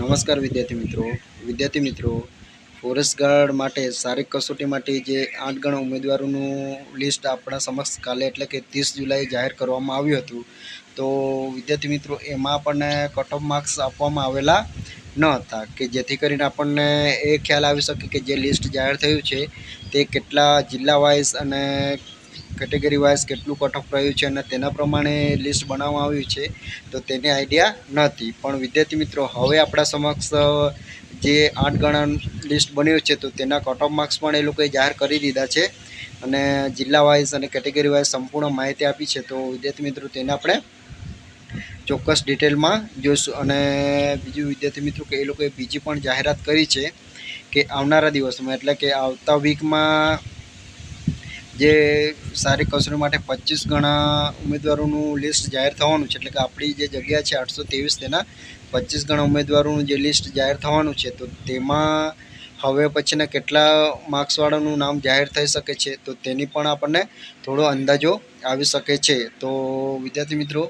નમસ્કાર વિદ્યાર્થી મિત્રો ફોરેસ્ટ ગાર્ડ માટે શારીરિક કસોટી માટે જે 8 ગણા ઉમેદવારોનું લિસ્ટ આપણા સમક્ષ કાલે એટલે કે 30 જુલાઈ જાહેર કરવામાં આવ્યું હતું। તો વિદ્યાર્થી મિત્રો એમાં આપણને કટ ઓફ માર્ક્સ આપવામાં આવેલા ન હતા કે જેથી કરીને આપણને એ ખ્યાલ આવી શકે કે જે લિસ્ટ જાહેર થયું છે તે કેટલા જિલ્લા વાઇઝ અને કેટેગરી વાઇઝ કેટલું કટ ઓફ રહ્યું છે અને તેના પ્રમાણે લિસ્ટ બનાવવામાં આવ્યું છે। તો તેની આઈડિયા નહોતી, પણ વિદ્યાર્થી મિત્રો હવે આપણા સમક્ષ જે 8 ગણા લિસ્ટ બન્યું છે તો તેના કટ ઓફ માર્ક્સ પણ એ લોકોએ જાહેર કરી દીધા છે અને જિલ્લા વાઇઝ અને કેટેગરી વાઇઝ સંપૂર્ણ માહિતી આપી છે। તો વિદ્યાર્થી મિત્રો તેને આપણે ચોક્કસ ડિટેલમાં જોઈશું। અને બીજું વિદ્યાર્થી મિત્રો કે એ લોકોએ બીજી પણ જાહેરાત કરી છે કે આવનારા દિવસોમાં એટલે કે આવતા વીકમાં જે શારીરિક કસોટી માટે 25 ગણા ઉમેદવારોનું લિસ્ટ જાહેર થવાનું છે, એટલે કે આપણી જે જગ્યા છે 823 તેના 25 ગણા ઉમેદવારોનું જે લિસ્ટ જાહેર થવાનું છે તો તેમાં હવે પછીના કેટલા માર્ક્સવાળાનું નામ જાહેર થઈ શકે છે તો તેની પણ આપણને થોડો અંદાજો આવી શકે છે। તો વિદ્યાર્થી મિત્રો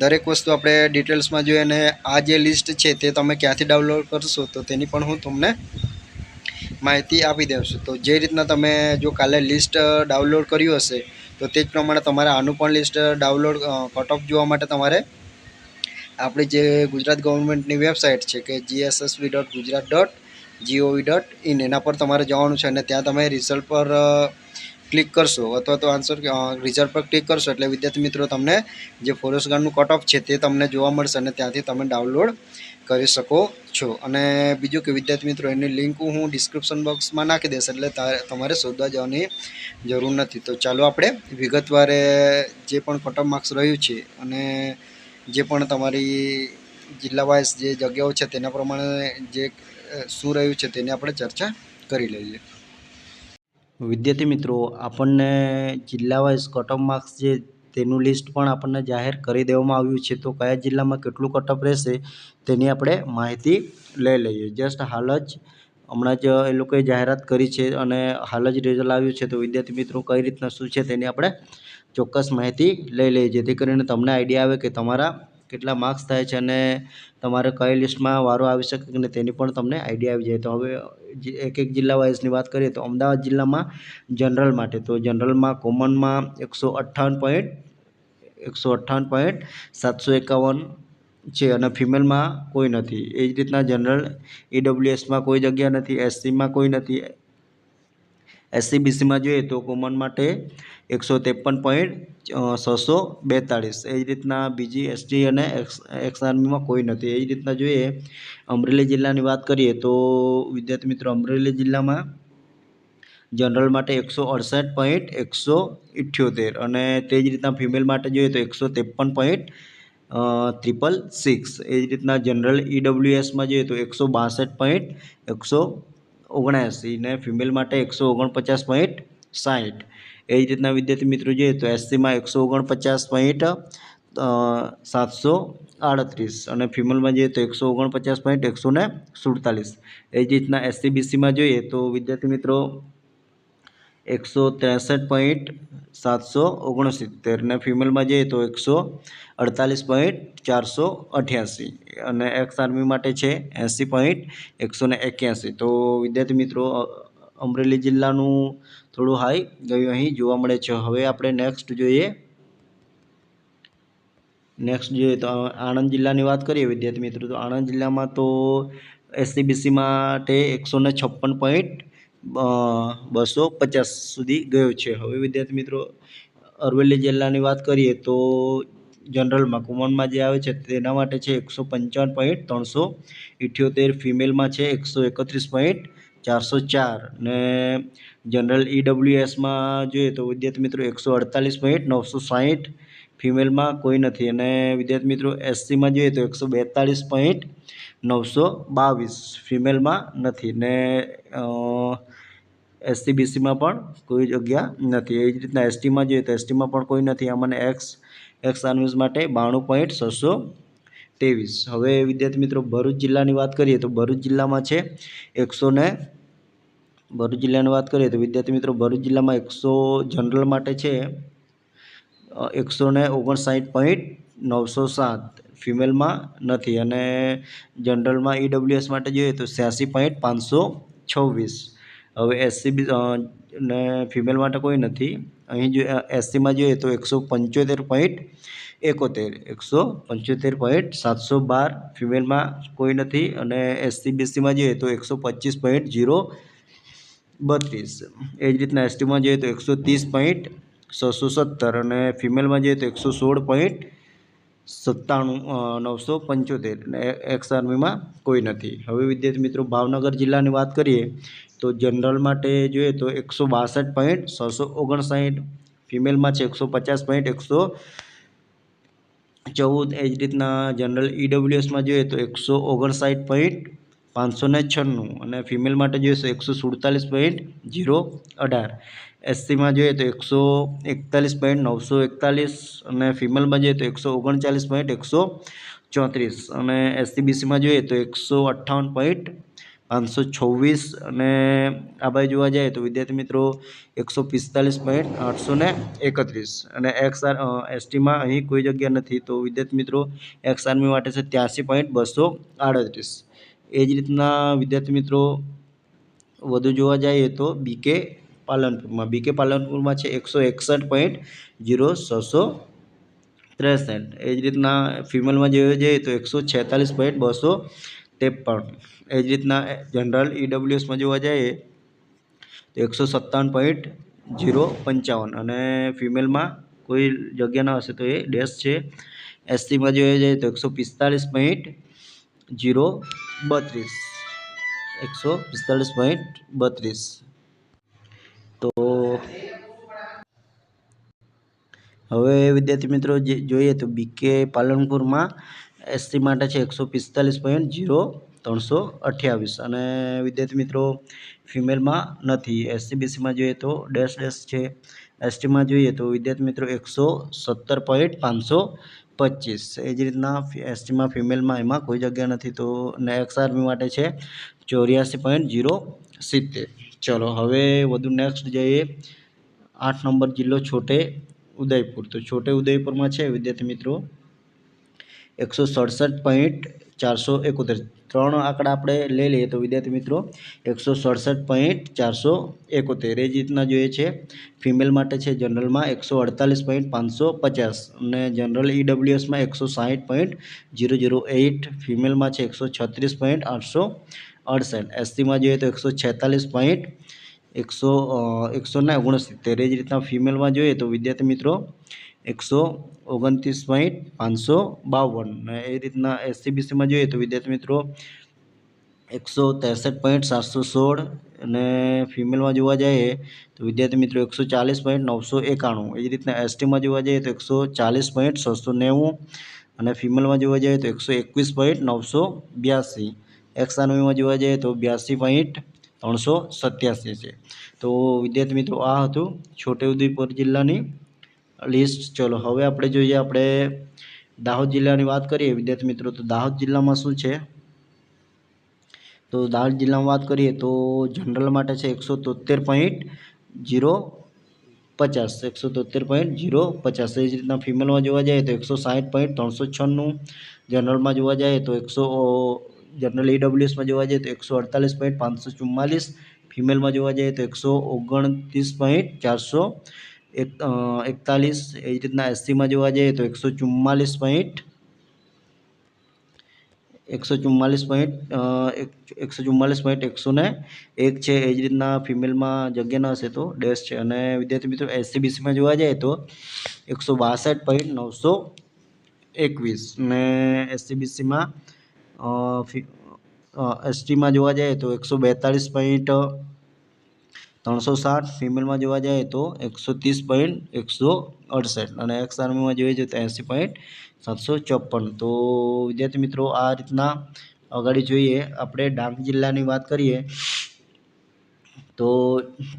દરેક વસ્તુ આપણે ડિટેલ્સમાં જોઈએ અને આ જે લિસ્ટ છે તે તમે ક્યાંથી ડાઉનલોડ કરશો તો તેની પણ હું તમને માહિતી આપી દઉં છું। તો જે રીતના તમે જો કાલે લિસ્ટ ડાઉનલોડ કર્યું હશે તો તે જ પ્રમાણે તમારે આનું પણ લિસ્ટ ડાઉનલોડ કટ ઓફ જોવા માટે તમારે આપણી જે ગુજરાત ગવર્મેન્ટની વેબસાઇટ છે કે gssv.gujarat.gov.in એના પર તમારે જવાનું છે અને ત્યાં તમે રિઝલ્ટ પર ક્લિક કરશો અથવા તો રિઝલ્ટ પર ક્લિક કરશો એટલે વિદ્યાર્થી મિત્રો તમને જે ફોરેસ્ટ ગાર્ડનું કટ ઓફ છે તે તમને જોવા મળશે અને ત્યાંથી તમે ડાઉનલોડ કરી શકો છો। અને બીજું કે વિદ્યાર્થી મિત્રો એની લિંક હું ડિસ્ક્રિપ્શન બોક્સમાં નાખી દઈશ એટલે તમારે શોધવા જવાની જરૂર નથી। તો ચાલો આપણે વિગતવારે જે પણ કટ ઓફ માર્ક્સ રહ્યું છે અને જે પણ તમારી જિલ્લા વાઇઝ જે જગ્યાઓ છે તેના પ્રમાણે જે શું રહ્યું છે તેની આપણે ચર્ચા કરી લઈએ। વિદ્યાર્થી મિત્રો આપણને જિલ્લા વાઇઝ કટ ઓફ માર્ક્સ જે તેનું લિસ્ટ પણ આપણને જાહેર કરી દેવામાં આવ્યું છે। તો કયા જિલ્લામાં કેટલું કટ ઓફ રહેશે તેની આપણે માહિતી લઈ લઈએ। જસ્ટ હાલ જ હમણાં જ એ લોકોએ જાહેરાત કરી છે અને હાલ જ રિઝલ્ટ આવ્યું છે। તો વિદ્યાર્થી મિત્રો કઈ રીતના શું છે તેની આપણે ચોક્કસ માહિતી લઈ લઈએ જેથી કરીને તમને આઈડિયા આવે કે તમારા કેટલા માર્ક્સ થાય છે અને તમારે કઈ લિસ્ટમાં વારો આવી શકે કે તેની પણ તમને આઈડિયા આવી જાય। તો હવે એક જિલ્લા વાઇઝની વાત કરીએ તો અમદાવાદ જિલ્લામાં જનરલ માટે તો જનરલમાં કોમનમાં 158.751 છે અને ફિમેલમાં કોઈ નથી। એ જ રીતના જનરલ ઈડબ્લ્યુએસમાં કોઈ જગ્યા નથી, એસસીમાં કોઈ નથી। એસસી બીસીમાં જોઈએ તો કોમન માટે 153.642। એ જ રીતના બીજી એસટી અને એક્સ આર્મીમાં કોઈ નથી। એ જ રીતના જોઈએ અમરેલી જિલ્લાની વાત કરીએ તો વિદ્યાર્થી મિત્રો અમરેલી જિલ્લામાં જનરલ માટે 168.178 અને તે જ રીતના ફિમેલ માટે જોઈએ તો 153.666। એ જ રીતના જનરલ ઈડબ્લ્યુએસમાં જોઈએ તો 162.179 ને ફિમેલ માટે 149.60। એ જ રીતના વિદ્યાર્થી મિત્રો જોઈએ તો એસસીમાં 149.738 અને ફિમેલમાં જોઈએ તો 149.147। એ જ રીતના એસસી બીસીમાં જોઈએ તો વિદ્યાર્થી મિત્રો 163.769 ને ફિમેલમાં જોઈએ તો 148.488 અને એક્સ આર્મી માટે છે 80.181। તો વિદ્યાર્થી મિત્રો અમરેલી જિલ્લાનું થોડું હાઈ ગયું અહીં જોવા મળે છે। હવે આપણે નેક્સ્ટ જોઈએ તો આણંદ જિલ્લાની વાત કરીએ વિદ્યાર્થી મિત્રો તો આણંદ જિલ્લામાં તો એસસી બીસી માટે 156.250 સુધી ગયો છે। હવે વિદ્યાર્થી મિત્રો અરવલ્લી જિલ્લાની વાત કરીએ તો જનરલમાં કોમનમાં જે આવે છે તેના માટે છે 155.378, ફિમેલમાં છે 131.404 ને જનરલ ઈડબ્લ્યુએસમાં જોઈએ તો વિદ્યાર્થી મિત્રો 148.960, ફિમેલમાં કોઈ નથી। અને વિદ્યાર્થી મિત્રો એસસીમાં જોઈએ તો 142.922, ફિમેલમાં નથી ને એસસી બીસીમાં પણ કોઈ જગ્યા નથી। એ જ રીતના એસટીમાં જોઈએ તો એસટીમાં પણ કોઈ નથી। આમાં એક્સ આર્મીઝ માટે 92.623। હવે વિદ્યાર્થી મિત્રો ભરૂચ જિલ્લાની વાત કરીએ તો ભરૂચ જિલ્લામાં છે ભરૂચ જિલ્લાની વાત કરીએ તો વિદ્યાર્થી મિત્રો ભરૂચ જિલ્લામાં જનરલ માટે છે 159.907 ફિમેલમાં નથી. અને જનરલમાં EWS માટે જોઈએ તો 86.526. હવે SC ને ફિમેલ માટે કોઈ નથી. અહીં જો SCમાં જોઈએ તો 175.71, ફિમેલમાં કોઈ નથી. અને SC/BCમાં જોઈએ તો 125.032. એ જ રીતના STમાં જોઈએ તો 130.670 અને ફિમેલમાં જોઈએ તો 116.97, અને એક્સ આર્મીમાં કોઈ નથી. હવે વિદ્યાર્થી મિત્રો ભાવનગર જિલ્લાની વાત કરીએ તો જનરલ માટે જોઈએ તો 162.659, ફિમેલમાં છે 150.114. એ જ રીતના જનરલ EWSમાં જોઈએ તો 159.596, અને ફિમેલ માટે જોઈએ તો 147.018. SCમાં જોઈએ તો 141.941, અને ફિમેલમાં જોઈએ તો 139.134, અને SC/BCમાં જોઈએ તો 158.526, અને આ બાજુ જોવા જાય તો વિદ્યાર્થી મિત્રો 145.831, અને STમાં અહીં કોઈ જગ્યા નથી. તો વિદ્યાર્થી મિત્રો એક્સ આર્મી માટે છે 83.238. એ જ રીતના વિદ્યાર્થી મિત્રો વધુ જોવા જઈએ તો BK પાલનપુરમાં છે 161.0663. એ જ રીતના ફિમેલમાં જોવા જઈએ તો 146.253. એ જ રીતના જનરલ EWSમાં જોવા જઈએ તો 157.055, અને ફિમેલમાં કોઈ જગ્યા ન હશે તો એ ડેશ છે. SCમાં જોવા જઈએ તો 145.032. તો હવે વિદ્યાર્થી મિત્રો જોઈએ તો BK પાલનપુરમાં SC માટે છે 145.0328, અને વિદ્યાર્થી મિત્રો ફિમેલમાં નથી. SC/BCમાં જોઈએ તો ડેશ છે. STમાં જોઈએ તો વિદ્યાર્થી મિત્રો 117.525. એ જ રીતના STમાં ફિમેલમાં એમાં કોઈ જગ્યા નથી. તો એક્સ આર્મી માટે છે 84.070. ચલો હવે વધુ નેક્સ્ટ જઈએ 8 નંબર જિલ્લો છોટે ઉદયપુર. તો છોટે ઉદયપુરમાં છે વિદ્યાર્થી મિત્રો 167.471. 3 આંકડા આપણે લઈ લઈએ તો વિદ્યાર્થી મિત્રો 167.471. એ જ રીતના જોઈએ છે ફિમેલ માટે છે જનરલમાં 148.550, અને જનરલ EWSમાં 160.008, ફિમેલમાં છે 136.868. SCમાં જોઈએ તો 146.169. એ જ રીતના ફિમેલમાં જોઈએ તો વિદ્યાર્થી મિત્રો 129.552, અને એ રીતના SC/BCમાં જોઈએ તો વિદ્યાર્થી મિત્રો 163.716, અને ફિમેલમાં જોવા જઈએ તો વિદ્યાર્થી મિત્રો 140.991. એ જ રીતના STમાં જોવા જઈએ તો 140.690, અને ફિમેલમાં જોવા જઈએ તો 121.982. એક્સ આર્મીમાં જોવા જઈએ તો 82.387 છે. તો વિદ્યાર્થી મિત્રો આ હતું છોટેઉદેપુર જિલ્લાની લિસ્ટ. ચલો હવે આપણે જોઈએ દાહોદ જિલ્લાની વાત કરીએ વિદ્યાર્થી મિત્રો. તો દાહોદ જિલ્લામાં શું છે? તો દાહોદ જિલ્લામાં વાત કરીએ તો જનરલ માટે છે 173.050. એ જ રીતના ફિમેલમાં જોવા જઈએ તો 160.396. જનરલમાં જોવા જઈએ તો જનરલ EWSમાં જોવા જઈએ તો 148.544. ફિમેલમાં જોવા જઈએ તો 129.441. એ જ રીતના SCમાં જોવા જઈએ તો 144.101 છે. એ જ રીતના ફિમેલમાં જગ્યા ન હશે તો ડેશ છે. અને વિદ્યાર્થી મિત્રો SC/BCમાં જોવા જઈએ તો 162.921, અને SC/BCમાં STમાં જોવા જઈએ તો 142.360, ફિમેલમાં જોવા જઈએ તો 130.168, અને એક્સ આર્મીમાં જોઈએ તો 80.754. તો વિદ્યાર્થી મિત્રો આ રીતના આગળ જોઈએ આપણે ડાંગ જિલ્લાની વાત કરીએ તો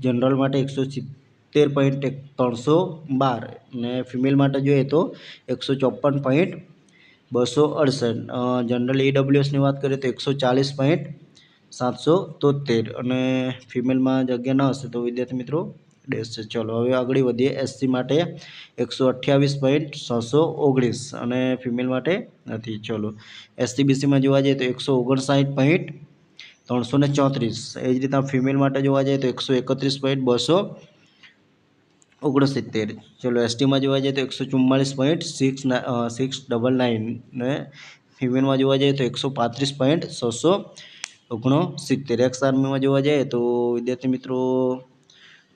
જનરલ માટે 170.312, અને ફિમેલ માટે જોઈએ તો 154.268. જનરલ EWSની વાત કરીએ તો 140.773, અને ફિમેલમાં જગ્યા ન હશે તો વિદ્યાર્થી મિત્રો ડેશ છે. ચલો હવે આગળ વધીએ. એસસી માટે 128.619 અને ફિમેલ માટે નથી. ચલો એસટી બીસીમાં જોવા જઈએ તો 159.334. એ જ રીતના ફિમેલ માટે જોવા જઈએ તો 131.269. ચલો એસટીમાં જોવા જઈએ તો 144.699 ને ફિમેલમાં જોવા જઈએ તો 135.669. એક્સ આર્મીમાં જોવા જઈએ તો વિદ્યાર્થી મિત્રો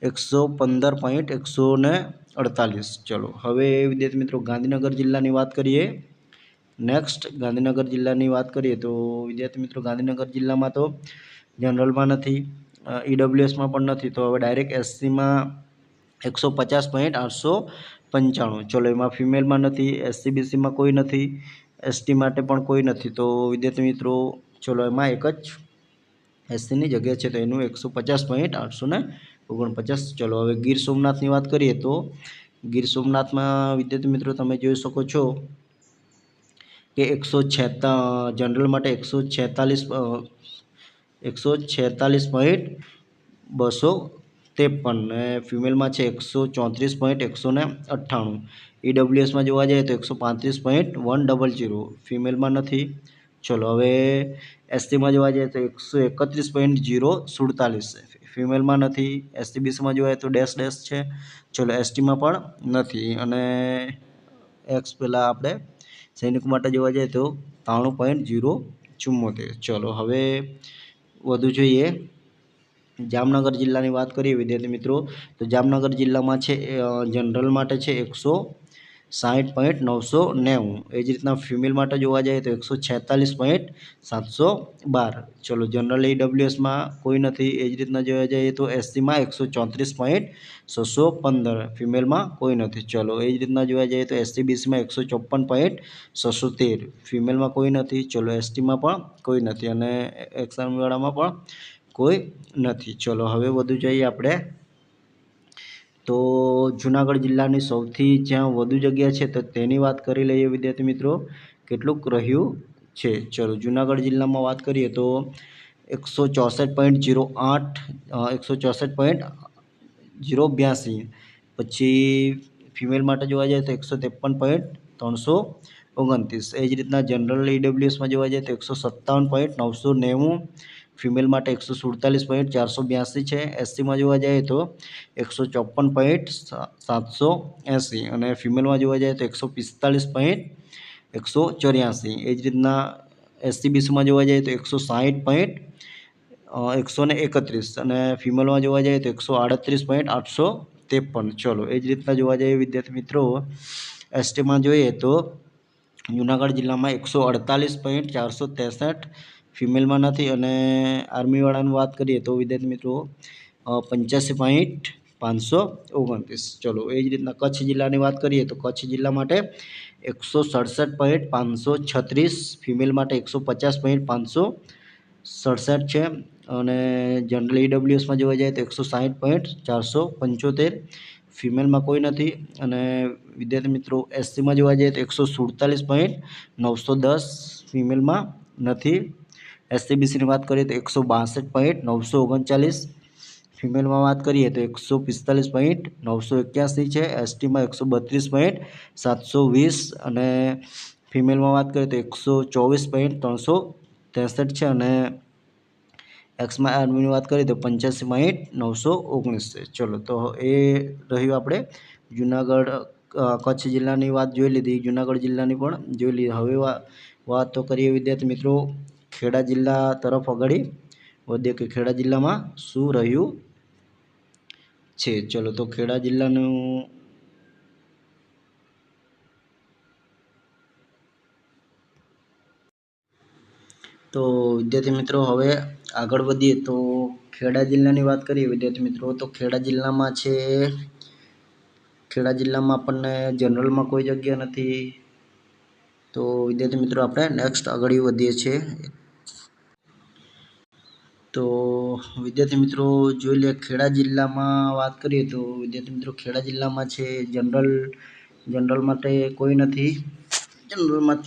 115.148. ચલો હવે વિદ્યાર્થી મિત્રો ગાંધીનગર જિલ્લાની વાત કરીએ. નેક્સ્ટ ગાંધીનગર જિલ્લાની વાત કરીએ તો વિદ્યાર્થી મિત્રો ગાંધીનગર જિલ્લામાં તો જનરલમાં નથી, ઈડબ્લ્યુએસમાં પણ નથી. તો હવે ડાયરેક્ટ એસસીમાં 150.895. ચલો એમાં ફિમેલમાં નથી, એસસીબીસીમાં કોઈ નથી, એસટી માટે પણ કોઈ નથી. તો વિદ્યાર્થી મિત્રો ચલો એમાં એક જ એસસીની જગ્યા છે તો એનું 150.849. ચલો હવે ગીર સોમનાથની વાત કરીએ તો ગીર સોમનાથમાં વિદ્યાર્થી મિત્રો તમે જોઈ શકો છો કે જનરલ માટે 146.253 ને ફિમેલમાં છે 134.198. ઈડબ્લ્યુએસમાં જોવા જઈએ તો 135.100. ફિમેલમાં નથી. ચલો હવે એસટીમાં જોવા જઈએ તો 131.047. ફિમેલમાં નથી. એસટીબીસીમાં જોવા જઈએ તો ડેશ છે. ચલો એસટીમાં પણ નથી. અને એક્સ પહેલાં આપણે સૈનિકો માટે જોવા જઈએ તો 93.074. ચલો હવે વધુ જોઈએ. જામનગર જિલ્લાની વાત કરીએ વિદ્યાર્થી મિત્રો તો જામનગર જિલ્લામાં છે જનરલ માટે છે 160.990. એ જ રીતના ફિમેલ માટે જોવા જઈએ તો 146.712. ચલો જનરલ ઈડબ્લ્યુએસમાં કોઈ નથી. એ જ રીતના જોવા જઈએ તો એસસીમાં 134.615. ફિમેલમાં કોઈ નથી. ચલો એ જ રીતના જોવા જઈએ તો એસટીબીસીમાં 154.613. ફિમેલમાં કોઈ નથી. ચલો એસટીમાં પણ કોઈ નથી અને એક્સ આર્મીવાળામાં પણ કોઈ નથી. ચલો હવે વધુ જઈએ આપણે તો જુનાગઢ જિલ્લાની સૌથી જ્યાં વધુ જગ્યા છે તો તેની વાત કરી લઈએ વિદ્યાર્થી મિત્રો કેટલુંક રહ્યું છે. ચલો જુનાગઢ જિલ્લામાં વાત કરીએ તો 164.08 164.082. પછી ફિમેલ માટે જોવા જઈએ તો 153.329. એ જ રીતના જનરલ ઈડબ્લ્યુએસમાં જોવા જઈએ તો 157.990. ફિમેલ માટે 147.482 છે. એસસીમાં જોવા જઈએ તો 154.780 અને ફિમેલમાં જોવા જઈએ તો 145.184. એ જ રીતના એસસીબીસીમાં જોવા જઈએ તો 160.131 અને ફિમેલમાં જોવા જઈએ તો 138.853. ચલો એ જ રીતના જોવા જઈએ વિદ્યાર્થી મિત્રો એસટીમાં જોઈએ તો જુનાગઢ જિલ્લામાં 148.463. ફિમેલમાં નથી અને આર્મીવાળાની વાત કરીએ તો વિદ્યાર્થી મિત્રો 85.529. ચલો એ જ રીતના કચ્છ જિલ્લાની વાત કરીએ તો કચ્છ જિલ્લા માટે 167.536. ફિમેલ માટે 150.567 છે અને જનરલ ઈડબ્લ્યુએસમાં જોવા જાય તો 160.475. ફિમેલમાં કોઈ નથી અને વિદ્યાર્થી મિત્રો એસસીમાં જોવા જઈએ તો 147.910. ફિમેલમાં નથી. એસસીબીસીની વાત કરીએ તો 162.939. ફિમેલમાં વાત કરીએ તો 145.981 છે. એસટીમાં 132.720 અને ફિમેલમાં વાત કરીએ તો 124.363 છે અને એક્સમાં આર્મીની વાત કરીએ તો 85.919 છે. ચલો તો એ રહ્યું આપણે જુનાગઢ કચ્છ જિલ્લાની વાત જોઈ લીધી, જુનાગઢ જિલ્લાની પણ જોઈ લીધી. હવે વાત તો કરીએ વિદ્યાર્થી મિત્રો ખેડા જિલ્લા તરફ આગળ વધીએ કે ખેડા જિલ્લામાં શું રહ્યું છે. ચલો તો ખેડા જિલ્લાનું તો વિદ્યાર્થી મિત્રો હવે આગળ વધીએ તો ખેડા જિલ્લાની વાત કરીએ વિદ્યાર્થી મિત્રો તો ખેડા જિલ્લામાં છે ખેડા જિલ્લામાં આપણને જનરલમાં કોઈ જગ્યા નથી. તો વિદ્યાર્થી મિત્રો આપણે નેક્સ્ટ આગળ વધીએ છીએ. તો વિદ્યાર્થી મિત્રો જોઈ લે ખેડા જિલ્લામાં વાત કરીએ તો વિદ્યાર્થી મિત્રો ખેડા જિલ્લામાં છે જનરલ માટે કોઈ નથી. જનરલમાં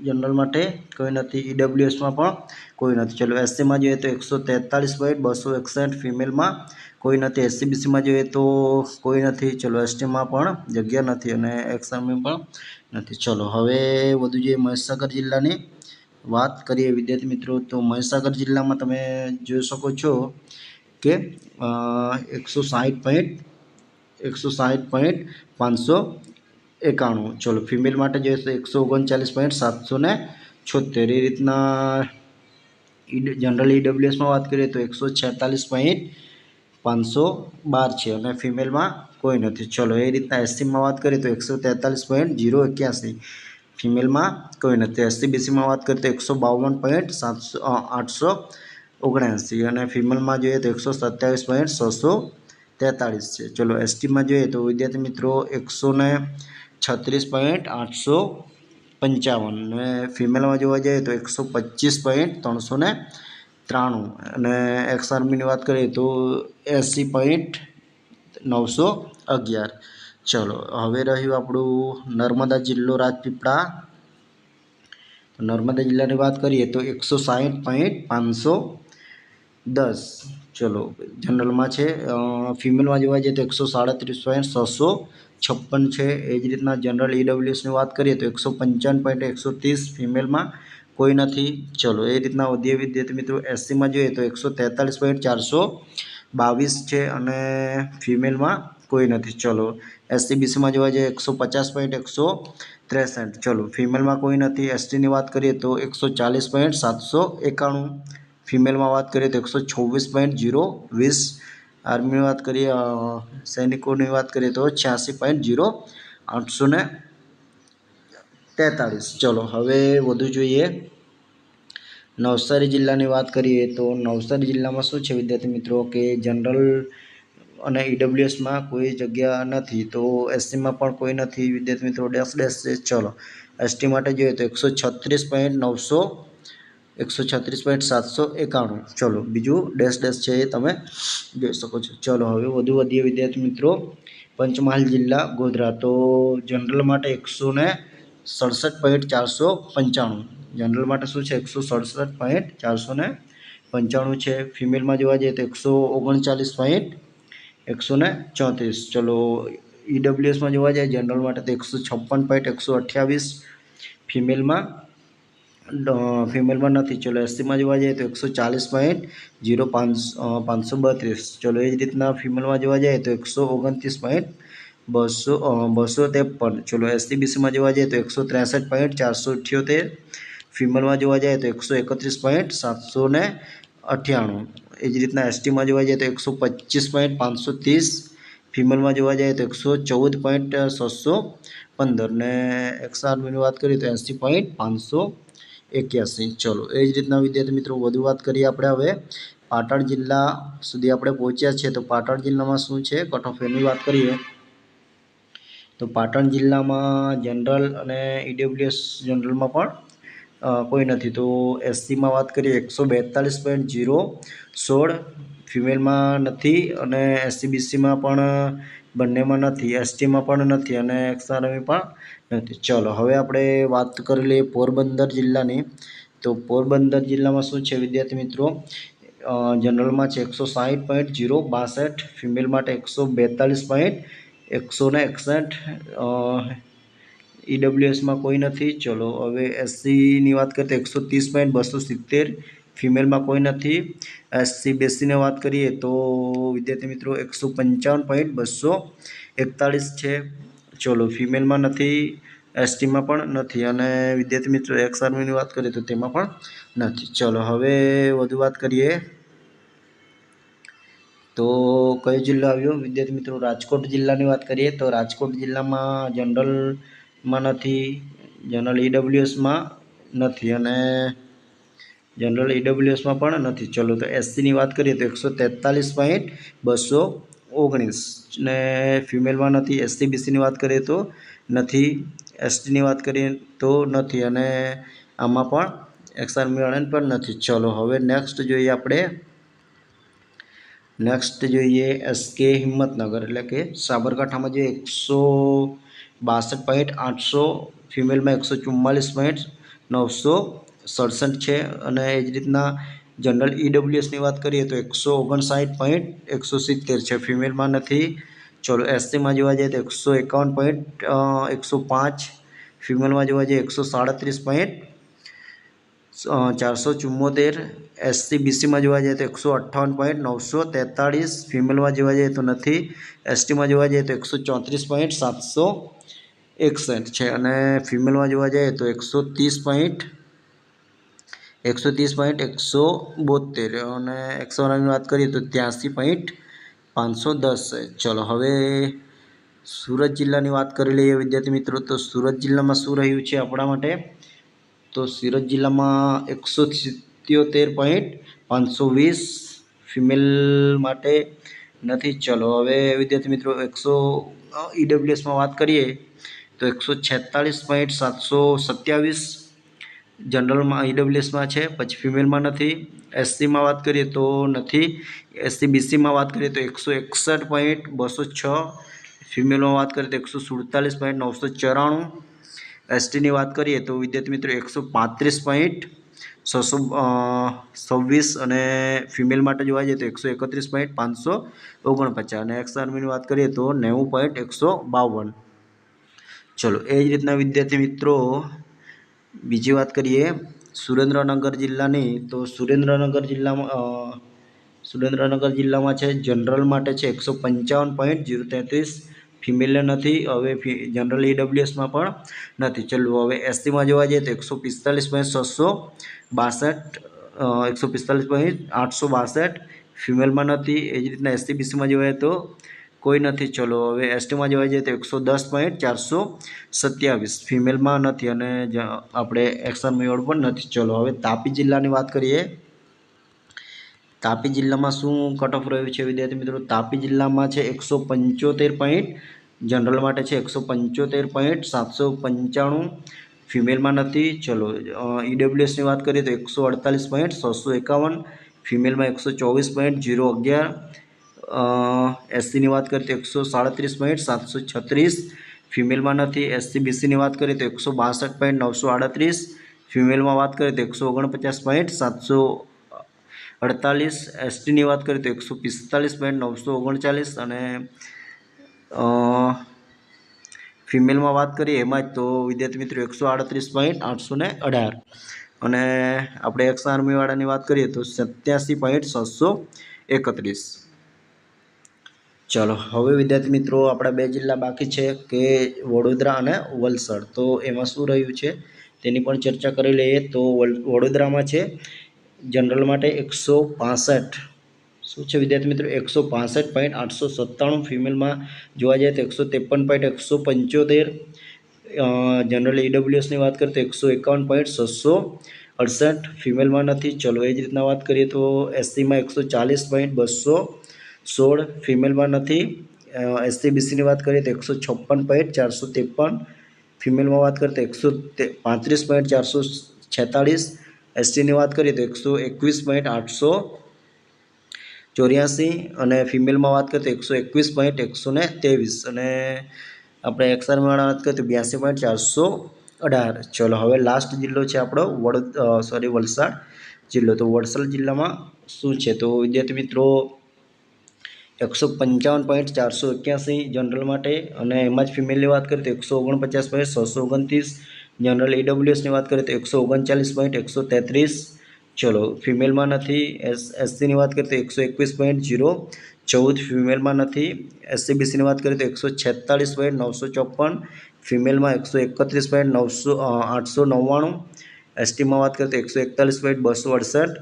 જનરલ માટે કોઈ નથી, ઈડબ્લ્યુએસમાં પણ કોઈ નથી. ચલો એસસીમાં જોઈએ તો 143 પોઈન્ટ 261, ફિમેલમાં કોઈ નથી. એસસીબીસીમાં જોઈએ તો કોઈ નથી. ચલો એસટીમાં પણ જગ્યા નથી અને એક્સ આર્મી પણ નથી. ચલો હવે વધુ જોઈએ મહીસાગર જિલ્લાની વાત કરીએ વિદ્યાર્થી મિત્રો. તો મહીસાગર જિલ્લામાં તમે જોઈ શકો છો કે 160.591. ચલો ફિમેલ માટે જોઈએ તો 139.776. એ રીતના જનરલ ઈડબ્લ્યુએસમાં વાત કરીએ તો 146.512 છે અને ફિમેલમાં કોઈ નથી. ચલો એ રીતના એસસીમાં વાત કરીએ તો 143.081, ફિમેલમાં કોઈ નથી. એસસીબીસીમાં વાત કરીએ તો 152.879 અને ફિમેલમાં જોઈએ તો 127.643 છે. ચલો એસટીમાં જોઈએ તો વિદ્યાર્થી મિત્રો 136.855 અને ફિમેલમાં જોવા જઈએ તો 125.393 અને એક્સ આર્મીની વાત કરીએ તો 80.911. ચલો હવે રહ્યું આપણું નર્મદા જિલ્લો રાજપીપળા. નર્મદા જિલ્લાની વાત કરીએ તો 160.510. ચલો જનરલમાં છે. ફિમેલમાં જોવા જઈએ તો 137.656 છે. એ જ રીતના જનરલ ઈડબ્લ્યુએસની વાત કરીએ તો 155.130, ફિમેલમાં કોઈ નથી. ચલો એ રીતના વધીએ વિદ્યાર્થી મિત્રો. એસસીમાં જોઈએ તો 143.422 છે અને ફિમેલમાં કોઈ નથી. ચલો એસસીબીસીમાં જોવા જઈએ 150.163. ચલો ફિમેલમાં કોઈ નથી. એસટીની વાત કરીએ તો 140.791, ફિમેલમાં વાત કરીએ તો 126.020. આર્મીની વાત કરીએ, સૈનિકોની વાત કરીએ તો 86.0843. ચલો હવે વધુ જોઈએ નવસારી જિલ્લાની વાત કરીએ તો નવસારી જિલ્લામાં શું છે વિદ્યાર્થી મિત્રો કે જનરલ અને ઈડબ્લ્યુએસમાં કોઈ જગ્યા નથી. તો એસસીમાં પણ કોઈ નથી વિદ્યાર્થી મિત્રો. ડેશ છે. ચલો એસટી માટે જોઈએ તો 136.791. ચલો બીજું ડેશ છે એ તમે જોઈ શકો છો. ચલો હવે વધુ વધીએ વિદ્યાર્થી મિત્રો પંચમહાલ જિલ્લા ગોધરા. તો જનરલ માટે 167.495. જનરલ માટે શું છે 167.495 છે. ફિમેલમાં જોવા જઈએ તો 139.134. ચલો ઈડબ્લ્યુએસમાં જોવા જાય જનરલ માટે તો 156.128, ફિમેલમાં નથી. ચલો એસસીમાં જોવા જઈએ તો 140.0532. ચલો એ જ રીતના ફિમેલમાં જોવા જાય તો 129.253. ચલો એસસીબીસીમાં જોવા જઈએ તો 163.478, ફિમેલમાં જોવા જાય તો 131.798. એ જ રીતના એસટીમાં જોવા જઈએ તો 125.530, ફિમેલમાં જોવા જાય તો 114.615 ને એક્સ આર્મીની વાત કરીએ તો 80.581. ચલો એ જ રીતના વિદ્યાર્થી મિત્રો વધુ વાત કરીએ આપણે હવે પાટણ જિલ્લા સુધી આપણે પહોંચ્યા છીએ. તો પાટણ જિલ્લામાં શું છે કટ ઓફ એની વાત કરીએ તો પાટણ જિલ્લામાં જનરલ અને ઈડબ્લ્યુએસ જનરલમાં પણ કોઈ નથી. તો એસસીમાં વાત કરીએ 142.016, ફિમેલમાં નથી અને એસસીબીસીમાં પણ બંનેમાં નથી. એસટીમાં પણ નથી અને એક્સ આર્મી પણ નથી. ચલો હવે આપણે વાત કરી લઈએ પોરબંદર જિલ્લાની. તો પોરબંદર જિલ્લામાં શું છે વિદ્યાર્થી મિત્રો જનરલમાં છે 160.062, ફિમેલ માટે 142.161, ઈડબ્લ્યુએસમાં કોઈ નથી. ચલો હવે એસસીની વાત કરીએ તો 130.270, ફિમેલમાં કોઈ નથી. એસસીબીસીની વાત કરીએ તો વિદ્યાર્થી મિત્રો 155.241 છે. ચલો ફિમેલમાં નથી. એસટીમાં પણ નથી અને વિદ્યાર્થી મિત્રો એક્સ આર્મીની વાત કરીએ તો તેમાં પણ નથી. ચલો હવે વધુ વાત કરીએ તો કયો જિલ્લો આવ્યો વિદ્યાર્થી મિત્રો રાજકોટ જિલ્લાની વાત કરીએ તો રાજકોટ જિલ્લામાં જનરલમાં નથી, જનરલ ઈડબ્લ્યુએસમાં નથી અને જનરલ ઈડબ્લ્યુએસમાં પણ નથી. ચલો તો એસસીની વાત કરીએ તો 143.219 ને ફિમેલમાં નથી. એસસીબીસીની વાત કરીએ તો નથી. એસટીની વાત કરીએ તો નથી અને આમાં પણ એક્સ આર્મીવાળાને પણ નથી. ચલો હવે નેક્સ્ટ જોઈએ એસકે હિંમતનગર એટલે કે સાબરકાંઠામાં જે 162.800, ફિમેલમાં 144. 967 છે। અને એ જ રીતના જનરલ ઈડબ્લ્યુએસની વાત કરીએ તો 159.170 છે, ફિમેલમાં નથી। ચલો એસસીમાં જોવા જઈએ તો 151.105, ફિમેલમાં જોવા જઈએ 137.474, એસસી બીસીમાં જોવા જઈએ તો 158.943, ફિમેલમાં જોવા જઈએ તો નથી। એસટીમાં જોવા જઈએ તો 134.761 છે, અને ફિમેલમાં જોવા જઈએ તો 130.172, અને એક્સવાળાની વાત કરીએ તો 83.510 છે। ચલો હવે સુરત જિલ્લાની વાત કરી લઈએ વિદ્યાર્થી મિત્રો। તો સુરત જિલ્લામાં શું રહ્યું છે આપણા માટે? તો સુરત જિલ્લામાં 177.520, ફિમેલ માટે નથી। ચલો હવે વિદ્યાર્થી મિત્રો ઈડબ્લ્યુએસમાં વાત કરીએ તો 146.727, જનરલમાં ઈડબ્લ્યુએસમાં છે, પછી ફિમેલમાં નથી। એસસીમાં વાત કરીએ તો નથી। એસસી બીસીમાં વાત કરીએ તો 161.206, ફિમેલમાં વાત કરીએ તો 147.994, એસટીની વાત કરીએ તો વિદ્યાર્થી મિત્રો 135.626, અને ફિમેલ માટે જોવા જઈએ તો 131.549, અને એક્સ આર્મીની વાત કરીએ તો 90.152। ચલો એ જ રીતના વિદ્યાર્થી મિત્રો બીજી વાત કરીએ સુરેન્દ્રનગર જિલ્લાની। તો સુરેન્દ્રનગર જિલ્લામાં છે જનરલ માટે છે 155.033, ફિમેલને નથી। હવે જનરલ ઈડબ્લ્યુએસમાં પણ નથી। ચલો હવે એસસીમાં જોવા જઈએ તો 145.862, ફિમેલમાં નથી। એ જ રીતના એસસી બીસીમાં જોવા જઈએ તો કોઈ નથી। ચલો હવે એસટીમાં જોવા જઈએ તો 110.427, ફિમેલમાં નથી, અને આપણે એક્સઆર્મીવાળું પણ નથી। ચલો હવે તાપી જિલ્લાની વાત કરીએ। તાપી જિલ્લામાં શું કટ ઓફ રહ્યું છે વિદ્યાર્થી મિત્રો? તાપી જિલ્લામાં છે 175. જનરલ માટે છે 175.795, ફિમેલમાં નથી। ચલો ઈડબ્લ્યુએસની વાત કરીએ તો 148.651, ફિમેલમાં 124.011, એસસીની વાત કરીએ તો 137.736, ફિમેલમાં નથી। એસસી બીસીની વાત કરીએ તો 162.938, ફિમેલમાં વાત કરીએ તો 149.748, એસટીની વાત કરીએ તો 145.939, અને ફિમેલમાં વાત કરીએ એમાં જ તો વિદ્યાર્થી મિત્રો 138.818, અને આપણે એક્સ આર્મીવાળાની વાત કરીએ તો 87.631। ચલો હવે વિદ્યાર્થી મિત્રો આપણા બે જિલ્લા બાકી છે કે વડોદરા અને વલસાડ। તો એમાં શું રહ્યું છે તેની પણ ચર્ચા કરી લઈએ। તો વડોદરામાં છે જનરલ માટે 165, શું છે વિદ્યાર્થી મિત્રો 165.897, ફિમેલમાં જોવા જાય તો 153.175, જનરલ ઈડબ્લ્યુએસની વાત કરીએ તો 151.668, ફિમેલમાં નથી। ચલો એ જ રીતના વાત કરીએ તો એસસીમાં 140.216, ફિમેલમાં નથી। એસસી બીસીની વાત કરીએ તો 156.453, ફિમેલમાં વાત કરીએ તો 135.446, એસટીની વાત કરીએ તો 121.884, અને ફિમેલમાં વાત કરીએ તો 121.123, અને આપણે એક્સઆરવાળા વાત કરીએ તો 82.418। ચલો હવે લાસ્ટ જિલ્લો છે આપણો વલસાડ જિલ્લો। તો વલસાડ જિલ્લામાં શું છે તો વિદ્યાર્થી મિત્રો 155.481 જનરલ માટે, અને એમાં જ ફિમેલની વાત કરીએ તો 149.629, જનરલ ઈડબ્લ્યુએસની વાત કરીએ તો 139.133, ચલો ફિમેલમાં નથી। એસસીની વાત કરીએ તો 121.014, ફિમેલમાં નથી। એસસી બીસીની વાત કરીએ તો 146.954, ફિમેલમાં 131.899, એસટીમાં વાત કરીએ તો 141.268,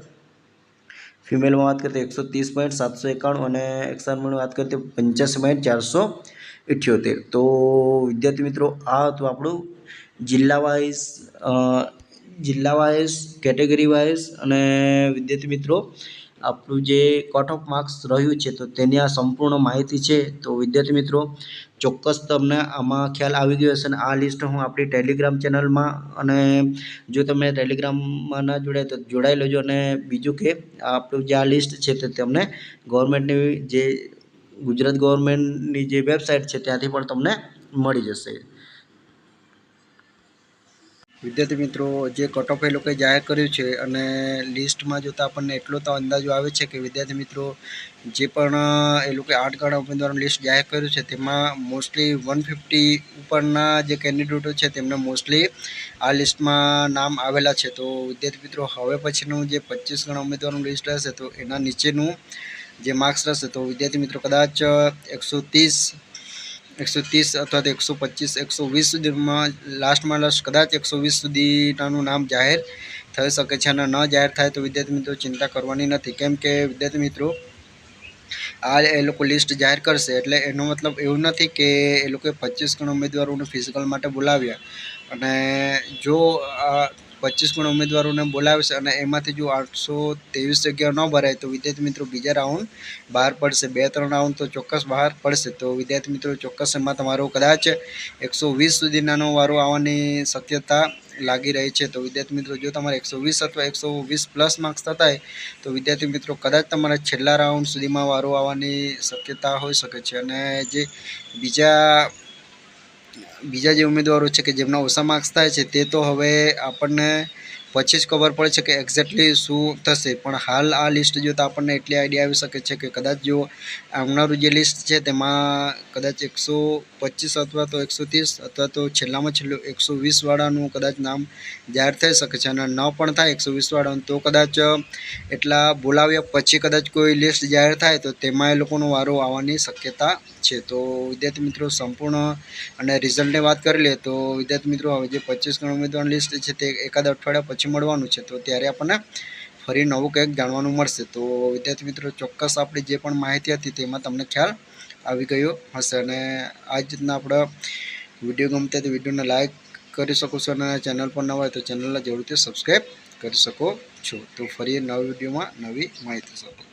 ફિમેલમાં વાત કરીએ તો 130.791, અને એક્સઆર્મીની વાત કરીએ તો 85.478। તો વિદ્યાર્થી મિત્રો આ હતું આપણું જિલ્લા વાઇઝ કેટેગરી વાઇઝ, અને વિદ્યાર્થી મિત્રો આપણું જે કટ ઓફ માર્ક્સ રહ્યું છે તો તેની આ સંપૂર્ણ માહિતી છે। તો વિદ્યાર્થી મિત્રો ચોક્કસ તમને આમાં ખ્યાલ આવી ગયો હશે, અને આ લિસ્ટ હું આપણી ટેલિગ્રામ ચેનલમાં, અને જો તમે ટેલિગ્રામમાં ના જોડાય તો જોડાઈ લેજો। અને બીજું કે આપણું જે આ લિસ્ટ છે તે તમને ગવર્મેન્ટની જે ગુજરાત ગવર્મેન્ટની જે વેબસાઇટ છે ત્યાંથી પણ તમને મળી જશે। વિદ્યાર્થી મિત્રો, જે કટ ઓફ એ લોકોએ જાહેર કર્યું છે અને લિસ્ટમાં જોતાં આપણને એટલો તો અંદાજો આવે છે કે વિદ્યાર્થી મિત્રો જે પણ એ લોકોએ 8 ગણા ઉમેદવારોનું લિસ્ટ જાહેર કર્યું છે તેમાં મોસ્ટલી 150 ઉપરના જે કેન્ડિડેટો છે તેમને મોસ્ટલી આ લિસ્ટમાં નામ આવેલા છે. તો વિદ્યાર્થી મિત્રો હવે પછીનું જે 25 ગણા ઉમેદવારોનું લિસ્ટ રહેશે તો એના નીચેનું જે માર્ક્સ રહેશે તો વિદ્યાર્થી મિત્રો કદાચ 130 અથવા તો 125 120 સુધીમાં લાસ્ટમાં કદાચ 120 સુધીનાનું નામ જાહેર થઈ શકે છે. અને ન જાહેર થાય તો વિદ્યાર્થી મિત્રો ચિંતા કરવાની નથી, કેમ કે વિદ્યાર્થી મિત્રો આ એ લોકો લિસ્ટ જાહેર કરશે એટલે એનો મતલબ એવું નથી કે એ લોકોએ 25 ગણા ઉમેદવારોને ફિઝિકલ માટે બોલાવ્યા અને જો આ 25 ગણા ઉમેદવારોને બોલાવશે અને એમાંથી જો 823 જગ્યાઓ ન ભરાય તો વિદ્યાર્થી મિત્રો બીજા રાઉન્ડ બહાર પડશે. 2-3 રાઉન્ડ તો ચોક્કસ બહાર પડશે. તો વિદ્યાર્થી મિત્રો ચોક્કસ એમાં તમારો કદાચ 120 સુધીનાનો વારો આવવાની શક્યતા લાગી રહી છે. તો વિદ્યાર્થી મિત્રો જો તમારે 120 અથવા 120 પ્લસ માર્ક્સ થતા હોય તો વિદ્યાર્થી મિત્રો કદાચ તમારા છેલ્લા રાઉન્ડ સુધીમાં વારો આવવાની શક્યતા હોઈ શકે છે. અને જે બીજા જે ઉમેદવારો છે કે જેમના ઓછા માર્ક્સ થાય છે તે તો હવે આપણને પછી જ ખબર પડે છે કે એક્ઝેક્ટલી શું થશે. પણ હાલ આ લિસ્ટ જોતાં આપણને એટલી આઈડિયા આવી શકે છે કે કદાચ જો આવનારું જે લિસ્ટ છે તેમાં કદાચ 125 અથવા તો 130 અથવા તો છેલ્લામાં છેલ્લું 120 વાળાનું કદાચ નામ જાહેર થઈ શકે છે. અને ન પણ થાય 120 વાળાનું તો કદાચ એટલા બોલાવ્યા પછી કદાચ કોઈ લિસ્ટ જાહેર થાય તો તેમાં એ લોકોનો વારો આવવાની શક્યતા છે. તો વિદ્યાર્થી મિત્રો સંપૂર્ણ અને રિઝલ્ટની વાત કરી લઈએ તો વિદ્યાર્થી મિત્રો હવે જે 25 ગણા ઉમેદવારની લિસ્ટ છે તે એકાદ અઠવાડિયા પછી મળવાનું છે. તો ત્યારે આપણને ફરી નવું કંઈક જાણવાનું મળશે. તો વિદ્યાર્થી મિત્રો ચોક્કસ આપણી જે પણ માહિતી હતી તેમાં તમને ખ્યાલ આવી ગયો હશે. અને આ જ રીતના આપણે વિડીયો ગમતા તો વિડીયોને લાઇક કરી શકો છો અને ચેનલ પર ન હોય તો ચેનલને જરૂરથી સબસ્ક્રાઈબ કરી શકો છો. તો ફરી નવા વિડીયોમાં નવી માહિતી સાથે